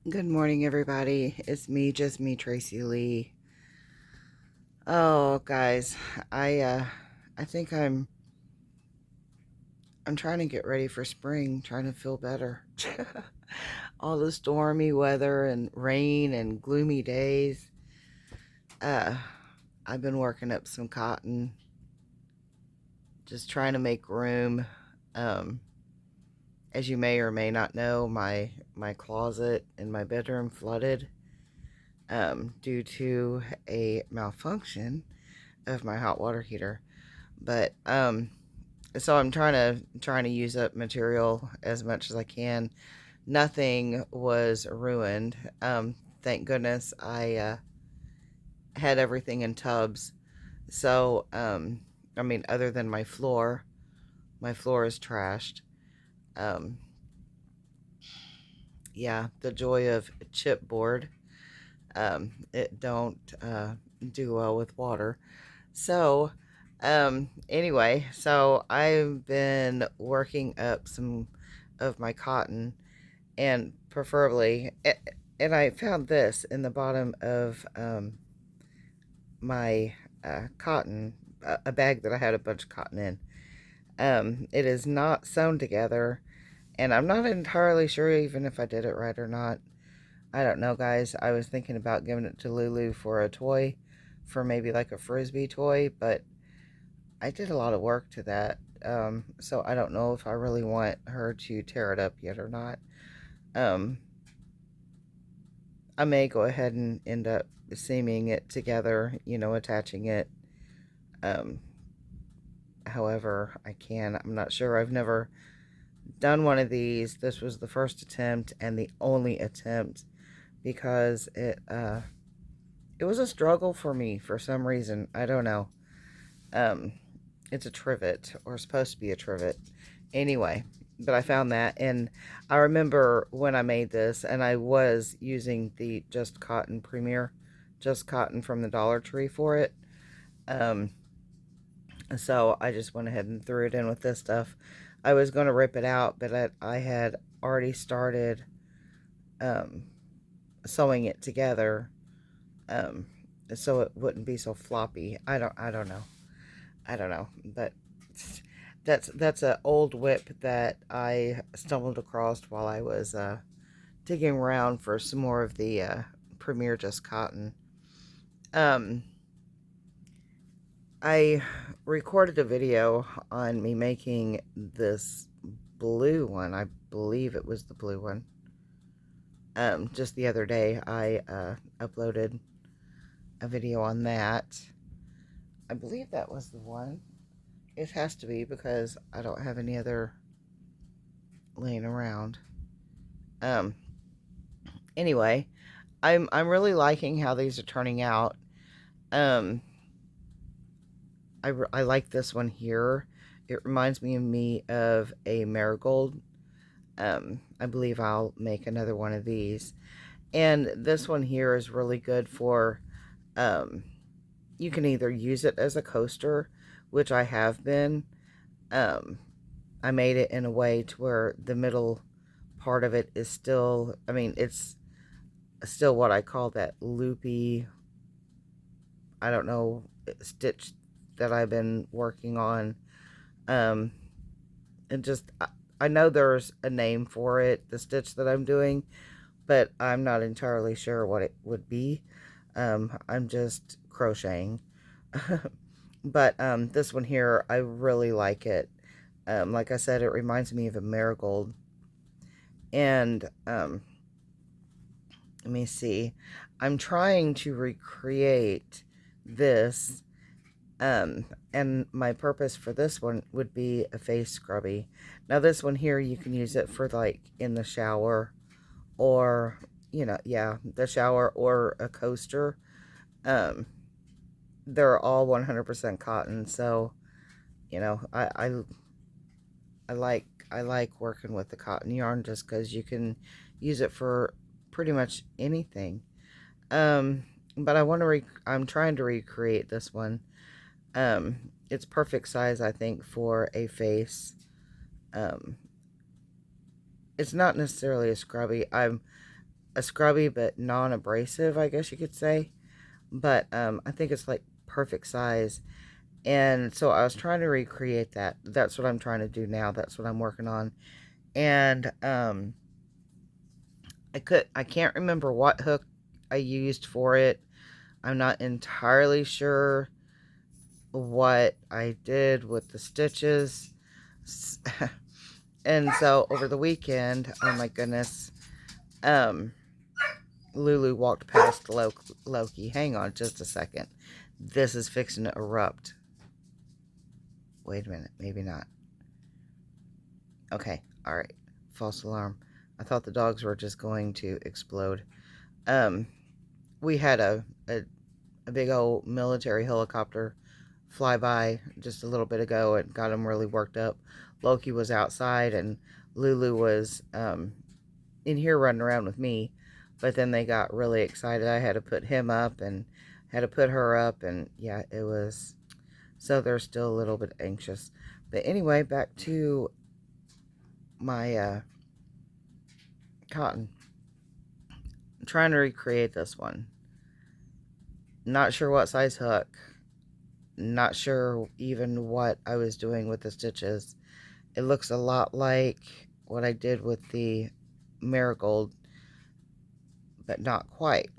Good morning, everybody. It's me, just me, Tracy-Lee. Oh, guys, I think I'm trying to get ready for spring, trying to feel better. All the stormy weather and rain and gloomy days. Uh, I've been working up some cotton, just trying to make room. Um, as you may or may not know, my closet in my bedroom flooded due to a malfunction of my hot water heater. But so I'm trying to use up material as much as I can. Nothing was ruined. Thank goodness I had everything in tubs. So I mean, other than my floor is trashed. Um, yeah, the joy of chipboard. It don't do well with water. So, anyway, so I've been working up some of my cotton and preferably, and I found this in the bottom of my cotton, a bag that I had a bunch of cotton in. It is not sewn together, and I'm not entirely sure even if I did it right or not. I don't know, guys. I was thinking about giving it to Lulu for a toy, for maybe like a frisbee toy, but I did a lot of work to that. So I don't know if I really want her to tear it up yet or not. Um, I may go ahead and end up seaming it together, attaching it. Um, however I can. I'm not sure. I've never done one of these. This was the first attempt and the only attempt because it was a struggle for me for some reason. I don't know. Um, it's a trivet, or supposed to be a trivet. Anyway, but I found that, and I remember when I made this, and I was using the Just Cotton Premier, Just Cotton from the Dollar Tree for it. Um, so I just went ahead and threw it in with this stuff. I was going to rip it out, but I had already started um, sewing it together, um, so it wouldn't be so floppy. I don't know. I don't know, but that's an old whip that I stumbled across while I was digging around for some more of the Premier Just Cotton. Um, I recorded a video on me making this blue one. I believe it was the blue one. Just the other day, I uploaded a video on that. I believe that was the one. It has to be because I don't have any other laying around. Um, anyway, I'm really liking how these are turning out. Um, I like this one here. It reminds me of a marigold. I believe I'll make another one of these. And this one here is really good for, um, you can either use it as a coaster, which I have been. Um, I made it in a way to where the middle part of it is still, I mean, it's still what I call that loopy, I don't know, stitch that I've been working on. Um, and just, I know there's a name for it, the stitch that I'm doing, but I'm not entirely sure what it would be. I'm just crocheting. But this one here, I really like it. Like I said, it reminds me of a marigold. And let me see. I'm trying to recreate this. And my purpose for this one would be a face scrubby. Now this one here, you can use it for like in the shower or, yeah, the shower or a coaster. Um, they're all 100% cotton. So, I like working with the cotton yarn just because you can use it for pretty much anything. Um, but I'm trying to recreate this one. It's perfect size, I think, for a face. Um, it's not necessarily a scrubby. a scrubby but non-abrasive, I guess you could say. But I think it's like perfect size. And so I was trying to recreate that. That's what I'm trying to do now. That's what I'm working on. And I can't remember what hook I used for it. I'm not entirely sure what I did with the stitches. And so over the weekend, oh my goodness, Lulu walked past Loki. Hang on just a second. This is fixing to erupt. Wait a minute, maybe not. Okay, all right. False alarm. I thought the dogs were just going to explode. We had a big old military helicopter fly by just a little bit ago and got him really worked up. Loki was outside and Lulu was in here running around with me, but then they got really excited. I had to put him up and had to put her up, and yeah, it was, so they're still a little bit anxious. But anyway, back to my cotton. I'm trying to recreate this one. Not sure what size hook. Not sure even what I was doing with the stitches. It looks a lot like what I did with the marigold, but not quite.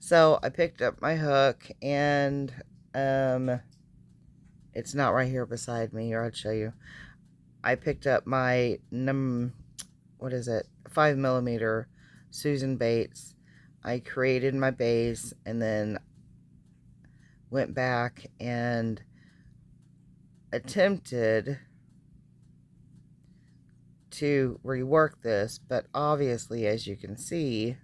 So I picked up my hook, and it's not right here beside me, or I'd show you. I picked up my 5mm Susan Bates. I created my base and then went back and attempted to rework this, but obviously, as you can see,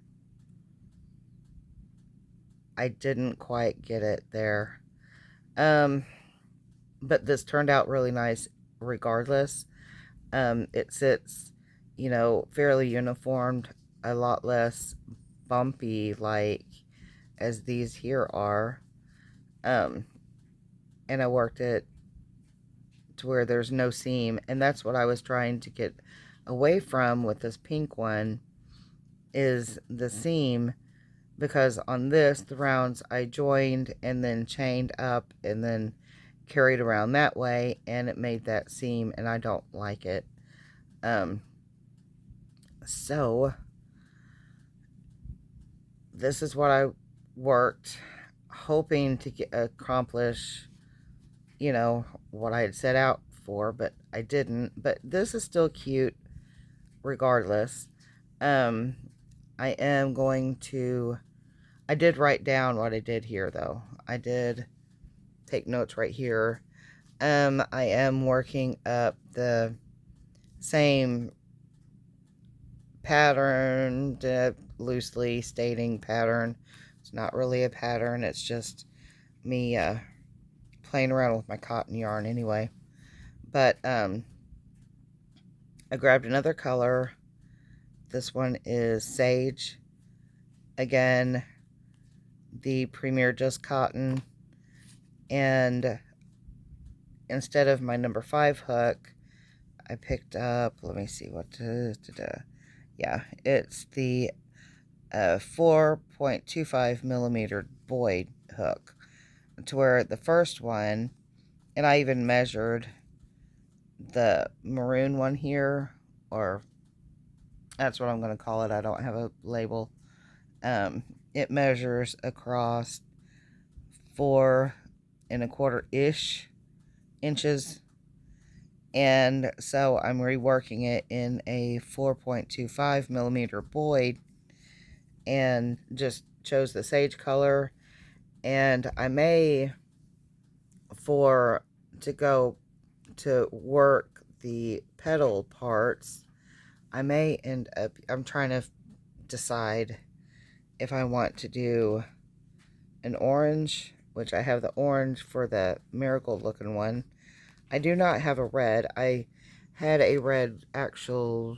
I didn't quite get it there. But this turned out really nice regardless. It sits, fairly uniformed, a lot less bumpy like as these here are. And I worked it to where there's no seam, and that's what I was trying to get away from with this pink one, is the seam, because on this, the rounds I joined and then chained up and then carried around that way, and it made that seam, and I don't like it. So this is what I worked, hoping to accomplish, what I had set out for, but I didn't. But this is still cute regardless. I am going to, I did write down what I did here, though. I did take notes right here. I am working up the same pattern, loosely stating pattern. It's not really a pattern, it's just me playing around with my cotton yarn anyway. But I grabbed another color. This one is Sage. Again, the Premier Just Cotton. And instead of my number 5 hook, I picked up, let me see what yeah, it's the 4.25mm Boyd hook, to where the first one, and I even measured the maroon one here, or that's what I'm going to call it, I don't have a label. It measures across 4.25-ish inches, and so I'm reworking it in a 4.25mm Boyd, and just chose the sage color. And I may, to go to work the petal parts, I may end up, I'm trying to decide if I want to do an orange, which I have the orange for the marigold looking one. I do not have a red. I had a red actual,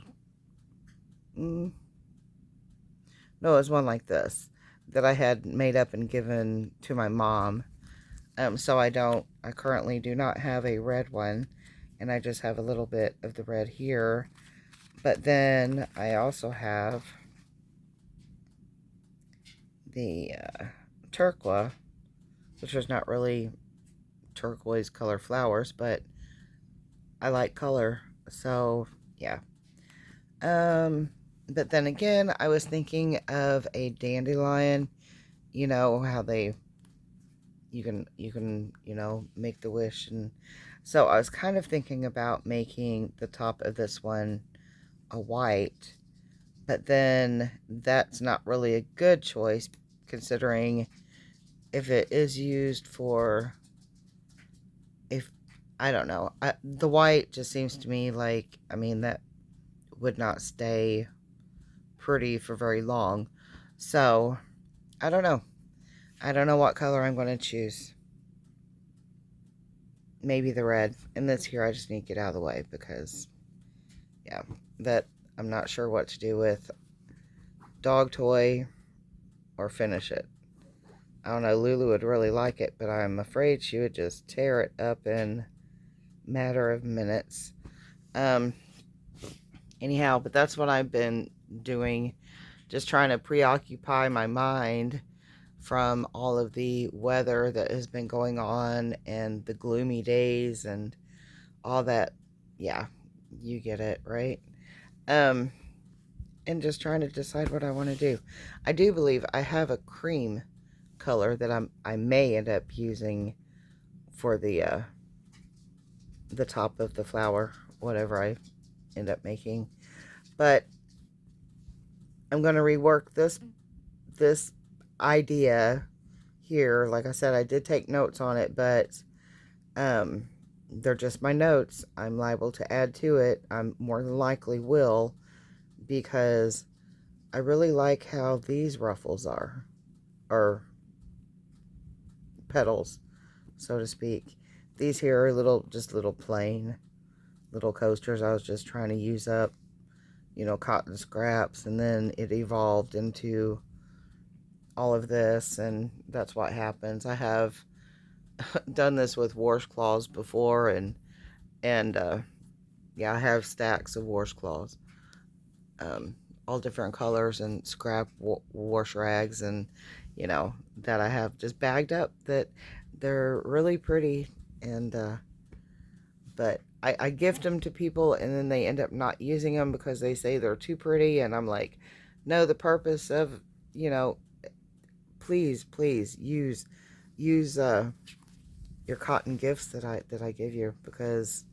no, it was one like this that I had made up and given to my mom. So I currently do not have a red one, and I just have a little bit of the red here. But then I also have the turquoise, which is not really turquoise color flowers, but I like color, so yeah. But then again, I was thinking of a dandelion. You know how you can make the wish, and so I was kind of thinking about making the top of this one a white, but then that's not really a good choice considering if it is used for, if I don't know, the white just seems to me like, I mean, that would not stay pretty for very long. So I don't know. I don't know what color I'm going to choose. Maybe the red. And this here I just need to get out of the way because, yeah, that I'm not sure what to do with. Dog toy or finish it. I don't know, Lulu would really like it, but I'm afraid she would just tear it up in a matter of minutes. Anyhow, but that's what I've been doing, just trying to preoccupy my mind from all of the weather that has been going on and the gloomy days and all that. Yeah, you get it, right? And just trying to decide what I want to do. I do believe I have a cream color that I may end up using for the top of the flower, whatever I end up making. But I'm going to rework this idea here. Like I said, I did take notes on it, but they're just my notes. I'm liable to add to it. I'm more than likely will, because I really like how these ruffles are, or petals, so to speak. These here are just little plain little coasters. I was just trying to use up, cotton scraps, and then it evolved into all of this, and that's what happens. I have done this with washcloths before, and yeah, I have stacks of washcloths, all different colors and scrap wash rags, and that I have just bagged up, that they're really pretty, and but I gift them to people, and then they end up not using them because they say they're too pretty, and I'm like, no, the purpose of, please use your cotton gifts that I give you, because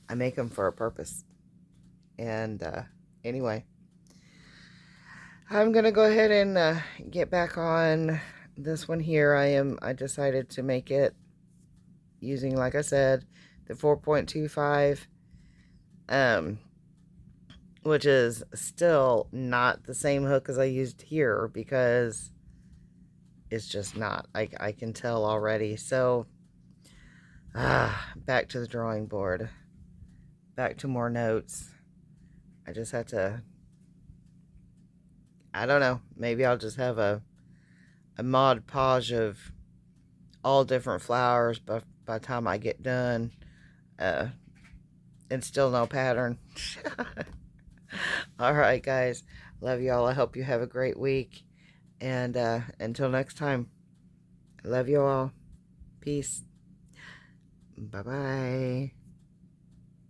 I make them for a purpose. And anyway, I'm gonna go ahead and get back on this one here. I decided to make it using, like I said, the 4.25, which is still not the same hook as I used here, because it's just not. I can tell already. So back to the drawing board, back to more notes. I just had to, I don't know, maybe I'll just have a Mod Podge of all different flowers by the time I get done, and still no pattern. All right, guys, love y'all. I hope you have a great week, and until next time, love you all. Peace. Bye bye.